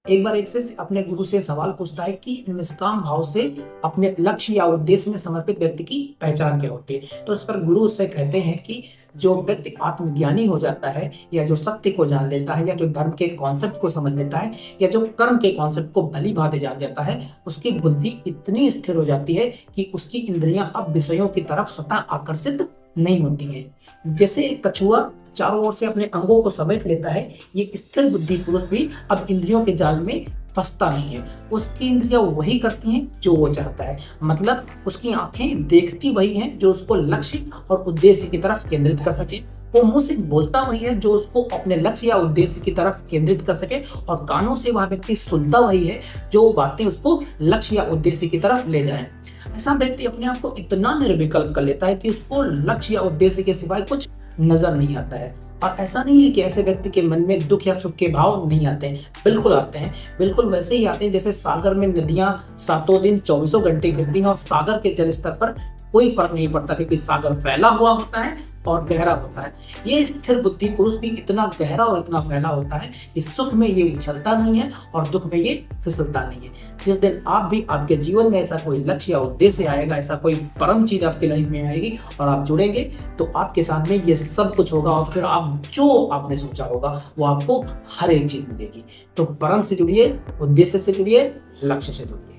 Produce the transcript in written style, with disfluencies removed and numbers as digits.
एक बार एक शिष्य अपने गुरु से सवाल पूछता है कि निष्काम भाव से अपने लक्ष्य या उद्देश्य में समर्पित व्यक्ति की पहचान क्या होती है। तो इस पर गुरु उससे कहते हैं कि जो व्यक्ति आत्मज्ञानी हो जाता है या जो सत्य को जान लेता है या जो धर्म के कॉन्सेप्ट को समझ लेता है या जो कर्म के कॉन्सेप्ट को भली भांति जान जाता है, उसकी बुद्धि इतनी स्थिर हो जाती है कि उसकी इंद्रियां अब विषयों की तरफ स्वतः आकर्षित नहीं होती है। जैसे एक कछुआ चारों ओर से अपने अंगों को समेट लेता है, ये स्थिर बुद्धि पुरुष भी अब इंद्रियों के जाल में फंसता नहीं है। उसकी इंद्रियां वही करती हैं जो वो चाहता है, मतलब उसकी आंखें देखती वही हैं जो उसको लक्ष्य और उद्देश्य की तरफ केंद्रित कर सके। वो मुंह से बोलता वही है जो उसको अपने लक्ष्य या उद्देश्य की तरफ केंद्रित कर सके, और कानों से वह व्यक्ति सुनता वही है जो बातें उसको लक्ष्य या उद्देश्य की तरफ ले जाएं। ऐसा व्यक्ति अपने आप को इतना निर्विकल्प कर लेता है कि उसको लक्ष्य या उद्देश्य के सिवाय कुछ नजर नहीं आता है। और ऐसा नहीं है कि ऐसे व्यक्ति के मन में दुख या सुख के भाव नहीं आते हैं, बिल्कुल आते हैं। बिल्कुल वैसे ही आते हैं जैसे सागर में नदियां सातों दिन चौबीसों घंटे गिरती हैं और सागर के जल स्तर पर कोई फर्क नहीं पड़ता, क्योंकि सागर फैला हुआ होता है और गहरा होता है। ये स्थिर बुद्धि पुरुष भी इतना गहरा और इतना फैला होता है कि सुख में ये उछलता नहीं है और दुख में ये फिसलता नहीं है। जिस दिन आप भी आपके जीवन में ऐसा कोई लक्ष्य या उद्देश्य आएगा, ऐसा कोई परम चीज आपकी लाइफ में आएगी और आप जुड़ेंगे, तो आपके साथ में ये सब कुछ होगा और फिर आप जो आपने सोचा होगा वो आपको हर एक चीज मिलेगी। तो परम से जुड़िए, उद्देश्य से जुड़िए, लक्ष्य से जुड़िए।